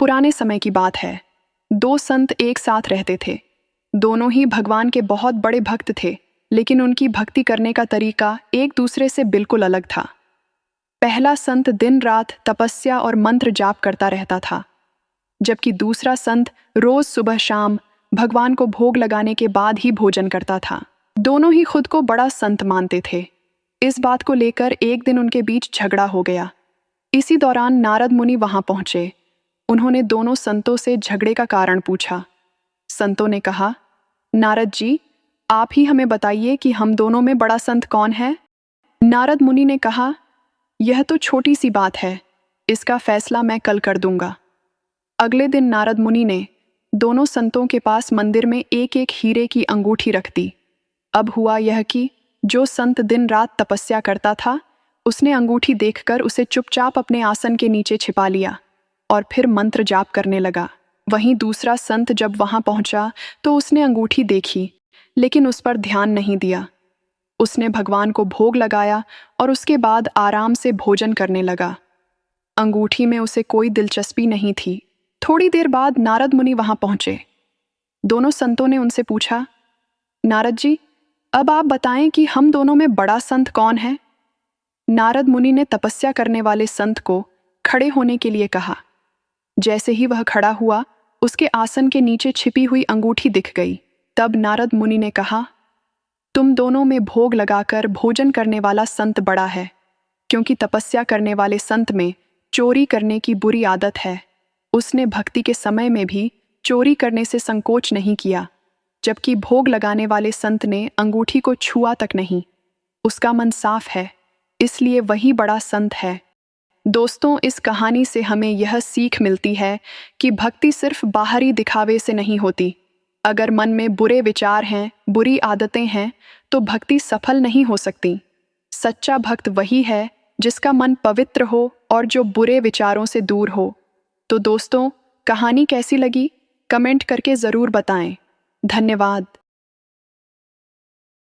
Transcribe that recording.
पुराने समय की बात है। दो संत एक साथ रहते थे। दोनों ही भगवान के बहुत बड़े भक्त थे, लेकिन उनकी भक्ति करने का तरीका एक दूसरे से बिल्कुल अलग था। पहला संत दिन रात तपस्या और मंत्र जाप करता रहता था, जबकि दूसरा संत रोज सुबह शाम भगवान को भोग लगाने के बाद ही भोजन करता था। दोनों ही खुद को बड़ा संत मानते थे। इस बात को लेकर एक दिन उनके बीच झगड़ा हो गया। इसी दौरान नारद मुनि वहां पहुंचे। उन्होंने दोनों संतों से झगड़े का कारण पूछा। संतों ने कहा, नारद जी, आप ही हमें बताइए कि हम दोनों में बड़ा संत कौन है। नारद मुनि ने कहा, यह तो छोटी सी बात है, इसका फैसला मैं कल कर दूंगा। अगले दिन नारद मुनि ने दोनों संतों के पास मंदिर में एक एक हीरे की अंगूठी रख दी। अब हुआ यह कि जो संत दिन रात तपस्या करता था, उसने अंगूठी देखकर उसे चुपचाप अपने आसन के नीचे छिपा लिया और फिर मंत्र जाप करने लगा। वहीं दूसरा संत जब वहां पहुंचा तो उसने अंगूठी देखी, लेकिन उस पर ध्यान नहीं दिया। उसने भगवान को भोग लगाया और उसके बाद आराम से भोजन करने लगा। अंगूठी में उसे कोई दिलचस्पी नहीं थी। थोड़ी देर बाद नारद मुनि वहां पहुंचे। दोनों संतों ने उनसे पूछा, नारद जी, अब आप बताएं कि हम दोनों में बड़ा संत कौन है। नारद मुनि ने तपस्या करने वाले संत को खड़े होने के लिए कहा। जैसे ही वह खड़ा हुआ, उसके आसन के नीचे छिपी हुई अंगूठी दिख गई। तब नारद मुनि ने कहा, तुम दोनों में भोग लगाकर भोजन करने वाला संत बड़ा है, क्योंकि तपस्या करने वाले संत में चोरी करने की बुरी आदत है। उसने भक्ति के समय में भी चोरी करने से संकोच नहीं किया, जबकि भोग लगाने वाले संत ने अंगूठी को छुआ तक नहीं। उसका मन साफ है, इसलिए वही बड़ा संत है। दोस्तों, इस कहानी से हमें यह सीख मिलती है कि भक्ति सिर्फ बाहरी दिखावे से नहीं होती। अगर मन में बुरे विचार हैं, बुरी आदतें हैं, तो भक्ति सफल नहीं हो सकती। सच्चा भक्त वही है जिसका मन पवित्र हो और जो बुरे विचारों से दूर हो। तो दोस्तों, कहानी कैसी लगी? कमेंट करके ज़रूर बताएं। धन्यवाद।